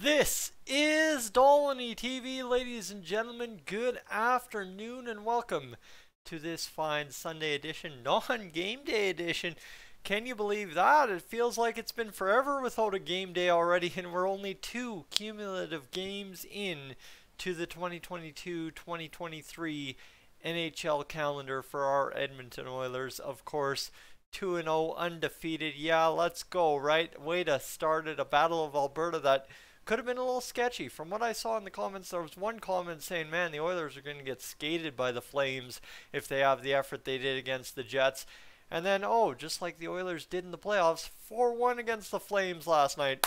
This is Dolynny TV, ladies and gentlemen. Good afternoon and welcome to this fine Sunday edition, non-game day edition. Can you believe that? It feels like it's been forever without a game day already, and we're only 2 cumulative games in to the 2022-2023 NHL calendar for our Edmonton Oilers. Of course, 2-0 undefeated. Yeah, let's go, right? Way to start at a Battle of Alberta that could have been a little sketchy. From what I saw in the comments, there was one comment saying, man, the Oilers are going to get skated by the Flames if they have the effort they did against the Jets. And then, oh, just like the Oilers did in the playoffs, 4-1 against the Flames last night.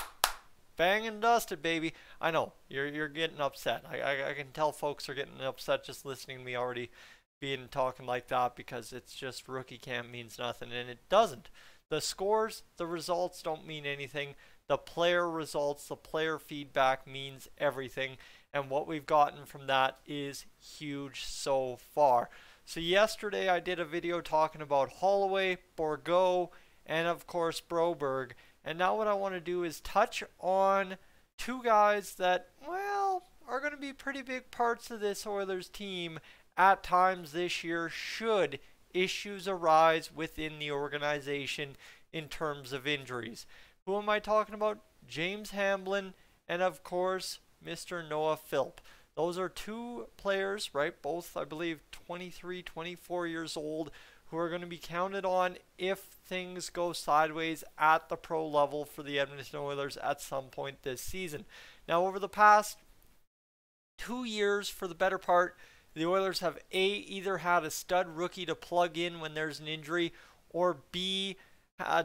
Bang and dusted, baby. I know, you're getting upset. I can tell folks are getting upset just listening to me already being talking like that, because it's just rookie camp means nothing, and it doesn't. The scores, the results don't mean anything. The player results, the player feedback means everything, and what we've gotten from that is huge so far. So yesterday I did a video talking about Holloway, Bourgault, and of course Broberg, and now what I want to do is touch on two guys that, well, are going to be pretty big parts of this Oilers team at times this year should issues arise within the organization in terms of injuries. Who am I talking about? James Hamblin and, of course, Mr. Noah Philp. Those are two players, right? Both, I believe, 23, 24 years old, who are going to be counted on if things go sideways at the pro level for the Edmonton Oilers at some point this season. Now, over the past 2 years, for the better part, the Oilers have either had a stud rookie to plug in when there's an injury, or B,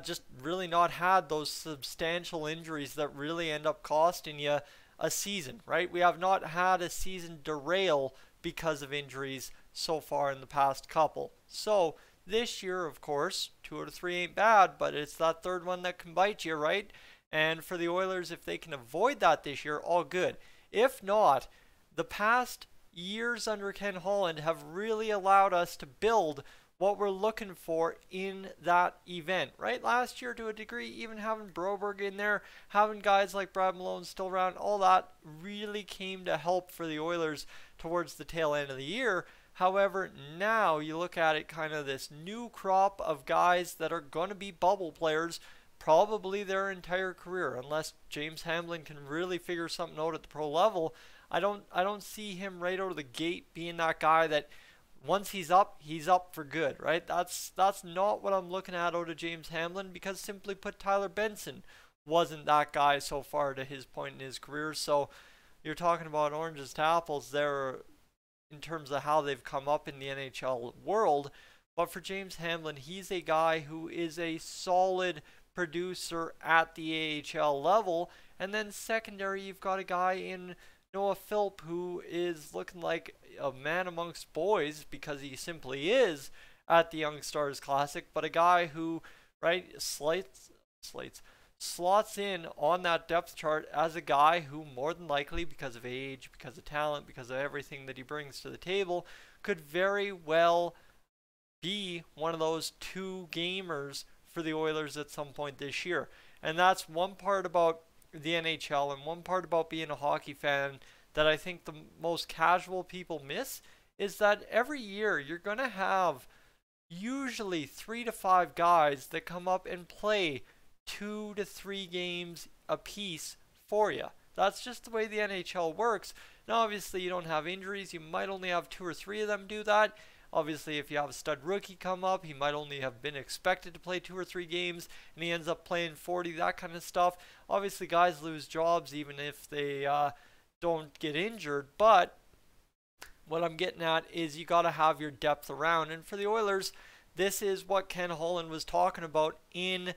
just really not had those substantial injuries that really end up costing you a season, right? We have not had a season derail because of injuries so far in the past couple. So this year, of course, 2 out of 3 ain't bad, but it's that third one that can bite you, right? And for the Oilers, if they can avoid that this year, all good. If not, the past years under Ken Holland have really allowed us to build what we're looking for in that event, right? Last year, to a degree, even having Broberg in there, having guys like Brad Malone still around, all that really came to help for the Oilers towards the tail end of the year. However, now you look at it, kind of this new crop of guys that are going to be bubble players probably their entire career, unless James Hamblin can really figure something out at the pro level. I don't see him right out of the gate being that guy that once he's up for good, right? That's not what I'm looking at out of James Hamblin, because simply put, Tyler Benson wasn't that guy so far to his point in his career. So you're talking about oranges to apples there in terms of how they've come up in the NHL world. But for James Hamblin, he's a guy who is a solid producer at the AHL level. And then secondary, you've got a guy in Noah Philp who is looking like a man amongst boys, because he simply is at the Young Stars Classic, but a guy who, right, slots in on that depth chart as a guy who more than likely, because of age, because of talent, because of everything that he brings to the table, could very well be one of those 2 gamers for the Oilers at some point this year. And that's one part about the NHL and one part about being a hockey fan that I think the most casual people miss, is that every year you're going to have usually 3 to 5 guys that come up and play 2 to 3 games a piece for you. That's just the way the NHL works. Now obviously you don't have injuries, you might only have 2 or 3 of them do that. Obviously, if you have a stud rookie come up, he might only have been expected to play 2 or 3 games, and he ends up playing 40, that kind of stuff. Obviously, guys lose jobs even if they don't get injured, but what I'm getting at is you got to have your depth around. And for the Oilers, this is what Ken Holland was talking about in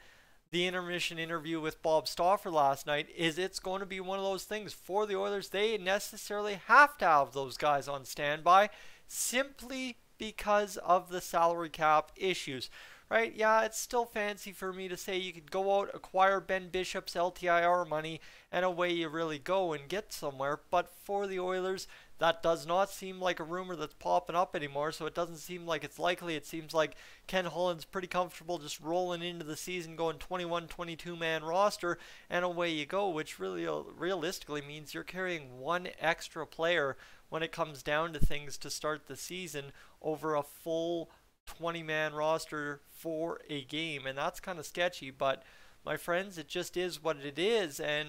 the intermission interview with Bob Stauffer last night, is it's going to be one of those things for the Oilers. They necessarily have to have those guys on standby simply because of the salary cap issues. right? Yeah, it's still fancy for me to say you could go out, acquire Ben Bishop's LTIR money, and away you really go and get somewhere. But for the Oilers, that does not seem like a rumor that's popping up anymore, so it doesn't seem like it's likely. It seems like Ken Holland's pretty comfortable just rolling into the season going 21, 22 man roster, and away you go, which really realistically means you're carrying one extra player when it comes down to things to start the season over a full 20-man roster for a game, and that's kind of sketchy. But my friends, it just is what it is, and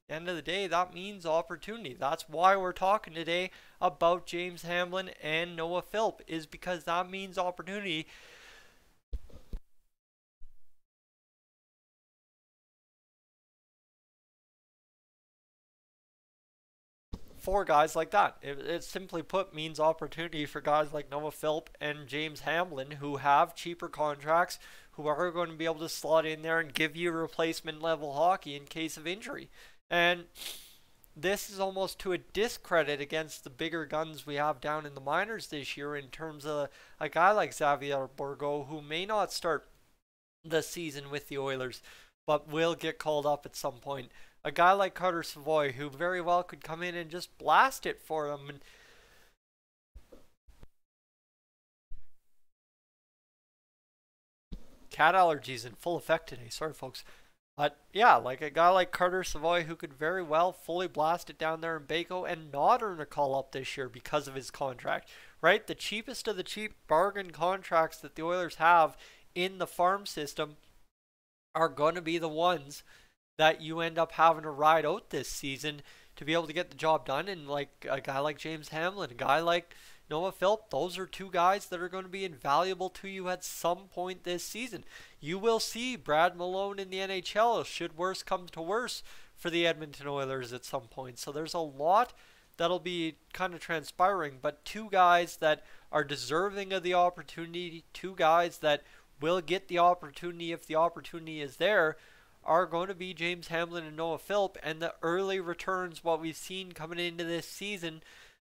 end of the day, that means opportunity. That's why we're talking today about James Hamblin and Noah Philp, is because that means opportunity. For guys like that, it simply put means opportunity for guys like Noah Philp and James Hamblin, who have cheaper contracts, who are going to be able to slot in there and give you replacement level hockey in case of injury. And this is almost to a discredit against the bigger guns we have down in the minors this year, in terms of a guy like Xavier Bourgault, who may not start the season with the Oilers, but will get called up at some point. A guy like Carter Savoy, who very well could come in and just blast it for them. And cat allergies in full effect today. Sorry, folks. But yeah, like a guy like Carter Savoy, who could very well fully blast it down there in Baco and not earn a call up this year because of his contract, right? The cheapest of the cheap bargain contracts that the Oilers have in the farm system are going to be the ones that you end up having to ride out this season to be able to get the job done. And like a guy like James Hamblin, a guy like Noah Philp, those are two guys that are going to be invaluable to you at some point this season. You will see Brad Malone in the NHL, should worse come to worse, for the Edmonton Oilers at some point. So there's a lot that'll be kind of transpiring, but two guys that are deserving of the opportunity, two guys that will get the opportunity if the opportunity is there, are going to be James Hamblin and Noah Philp. And the early returns, what we've seen coming into this season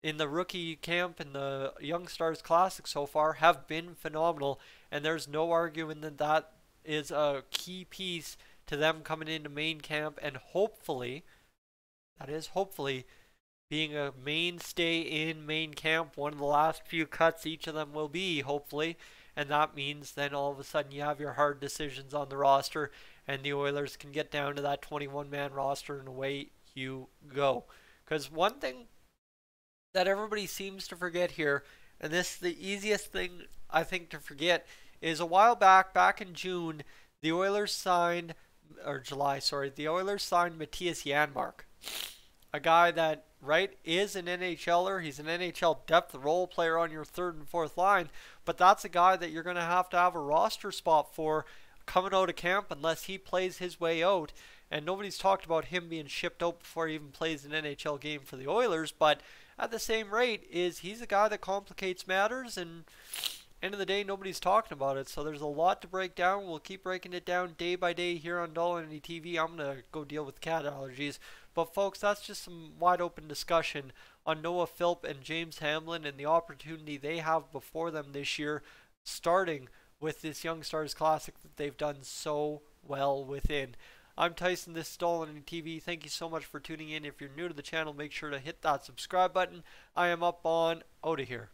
in the rookie camp and the Young Stars Classic so far, have been phenomenal, and there's no arguing that that is a key piece to them coming into main camp, and hopefully, that is hopefully, being a mainstay in main camp. One of the last few cuts each of them will be, hopefully, and that means then all of a sudden you have your hard decisions on the roster, and the Oilers can get down to that 21-man roster, and away you go. Because one thing that everybody seems to forget here, and this is the easiest thing I think to forget, is a while back in June, the Oilers signed, or July, sorry, the Oilers signed Matthias Janmark, a guy that, right, is an NHLer. He's an NHL depth role player on your third and fourth line, but that's a guy that you're going to have a roster spot for coming out of camp unless he plays his way out. And nobody's talked about him being shipped out before he even plays an NHL game for the Oilers, but at the same rate, he's a guy that complicates matters, and end of the day, nobody's talking about it. So there's a lot to break down. We'll keep breaking it down day by day here on Dolynny TV. I'm going to go deal with cat allergies. But folks, that's just some wide open discussion on Noah Philp and James Hamblin and the opportunity they have before them this year, starting with this Young Stars Classic that they've done so well within. I'm Tyson, this is Dolynny TV. Thank you so much for tuning in. If you're new to the channel, make sure to hit that subscribe button. I am up on out of here.